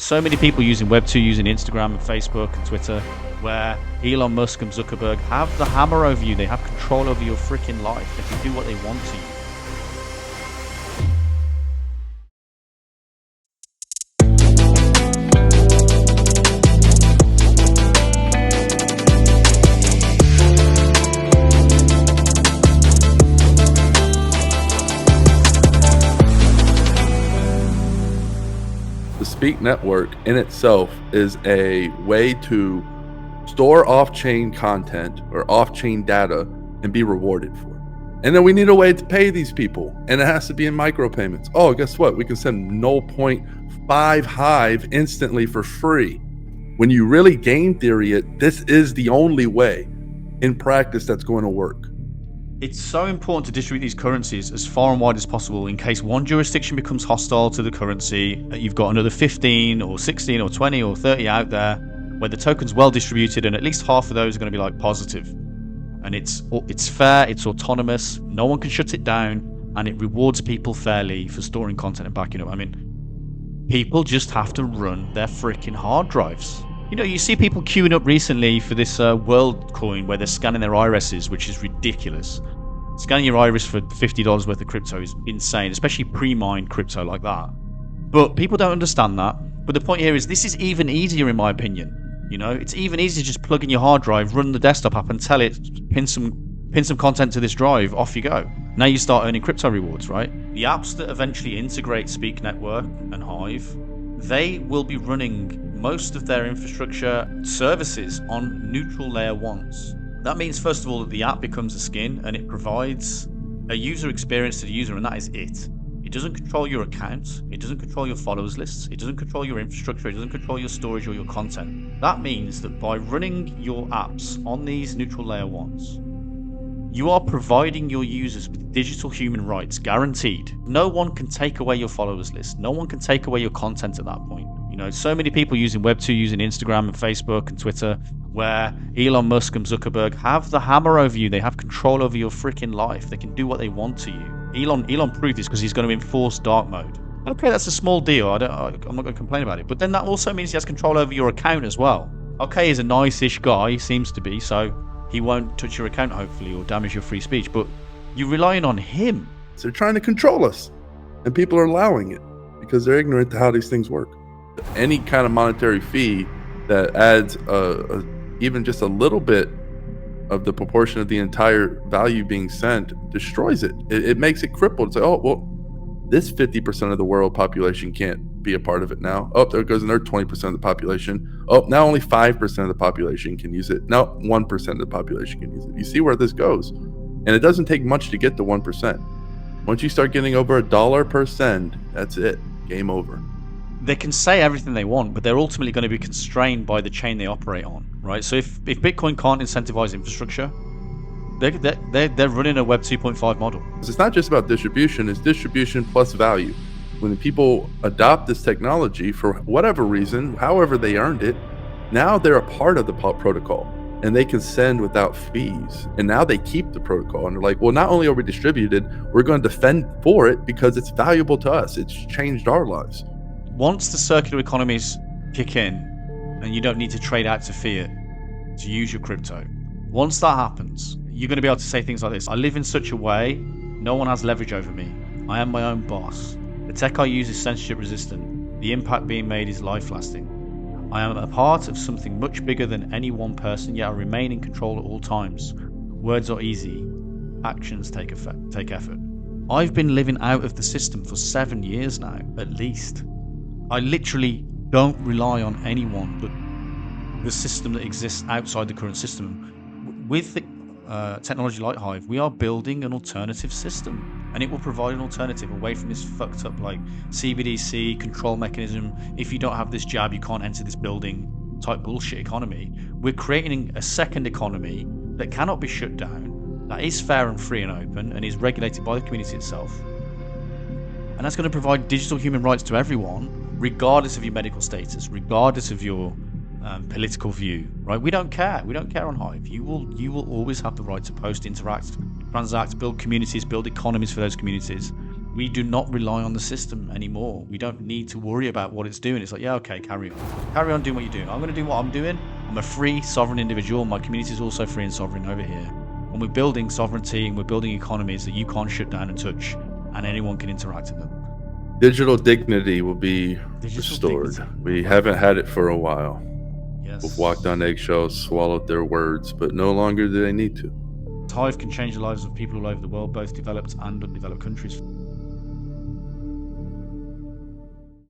so many people using Web 2, using Instagram and Facebook and Twitter, where Elon Musk and Zuckerberg have the hammer over you. They have control over your freaking life. They can do what they want to you. The Speak Network in itself is a way to store off-chain content or off-chain data and be rewarded for it. And then we need a way to pay these people, and it has to be in micropayments. Oh, guess what? We can send 0.5 Hive instantly for free. When you really game theory it, this is the only way in practice that's going to work. It's so important to distribute these currencies as far and wide as possible in case one jurisdiction becomes hostile to the currency. You've got another 15 or 16 or 20 or 30 out there where the token's well distributed, and at least half of those are going to be like positive. And it's fair, it's autonomous, no one can shut it down, and it rewards people fairly for storing content and backing up. I mean, people just have to run their freaking hard drives. You know, you see people queuing up recently for this world coin where they're scanning their irises, which is ridiculous. Scanning your iris for $50 worth of crypto is insane, especially pre-mined crypto like that. But people don't understand that. But the point here is this is even easier in my opinion. You know, it's even easier just plug in your hard drive, run the desktop app and tell it, pin some content to this drive, off you go. Now you start earning crypto rewards, right? The apps that eventually integrate Speak Network and Hive, they will be running most of their infrastructure services on neutral layer ones. That means, first of all, that the app becomes a skin and it provides a user experience to the user, and that is it. It doesn't control your account, it doesn't control your followers lists, it doesn't control your infrastructure, it doesn't control your storage or your content. That means that by running your apps on these neutral layer ones, you are providing your users with digital human rights, guaranteed. No one can take away your followers list, no one can take away your content at that point. You know, so many people using Web 2, using Instagram and Facebook and Twitter, where Elon Musk and Zuckerberg have the hammer over you. They have control over your freaking life. They can do what they want to you. Elon proved this because he's going to enforce dark mode. Okay, that's a small deal. I'm not going to complain about it. But then that also means he has control over your account as well. Okay, he's a nice-ish guy, he seems to be, so he won't touch your account, hopefully, or damage your free speech. But you're relying on him. So they're trying to control us, and people are allowing it because they're ignorant to how these things work. Any kind of monetary fee that adds even just a little bit of the proportion of the entire value being sent destroys it. It makes it crippled. It's like, oh, well, this 50% of the world population can't be a part of it now. Oh, there goes another 20% of the population. Oh, now only 5% of the population can use it. Now 1% of the population can use it. You see where this goes. And it doesn't take much to get to 1%. Once you start getting over $1 per send, that's it. Game over. They can say everything they want, but they're ultimately going to be constrained by the chain they operate on, right? So if Bitcoin can't incentivize infrastructure, they're running a Web 2.5 model. It's not just about distribution, it's distribution plus value. When the people adopt this technology for whatever reason, however they earned it, now they're a part of the protocol and they can send without fees. And now they keep the protocol and they're like, well, not only are we distributed, we're going to defend for it because it's valuable to us. It's changed our lives. Once the circular economies kick in and you don't need to trade out to fiat to use your crypto, once that happens, you're going to be able to say things like this. I live in such a way, no one has leverage over me. I am my own boss. The tech I use is censorship resistant. The impact being made is life lasting. I am a part of something much bigger than any one person, yet I remain in control at all times. Words are easy. Actions take effort. I've been living out of the system for 7 years now, at least. I literally don't rely on anyone but the system that exists outside the current system. With the technology like Hive, we are building an alternative system, and it will provide an alternative away from this fucked up like CBDC control mechanism. If you don't have this jab, you can't enter this building type bullshit economy. We're creating a second economy that cannot be shut down, that is fair and free and open, and is regulated by the community itself. And that's going to provide digital human rights to everyone, regardless of your medical status, regardless of your political view, right? We don't care. We don't care on Hive. You will always have the right to post, interact, transact, build communities, build economies for those communities. We do not rely on the system anymore. We don't need to worry about what it's doing. It's like, yeah, okay, carry on doing what you're doing. I'm going to do what I'm doing. I'm a free, sovereign individual. My community is also free and sovereign over here. And we're building sovereignty and we're building economies that you can't shut down and touch, and anyone can interact with them. Digital dignity will be restored. We haven't had it for a while. Yes. We've walked on eggshells, swallowed their words, but no longer do they need to. Hive can change the lives of people all over the world, both developed and undeveloped countries.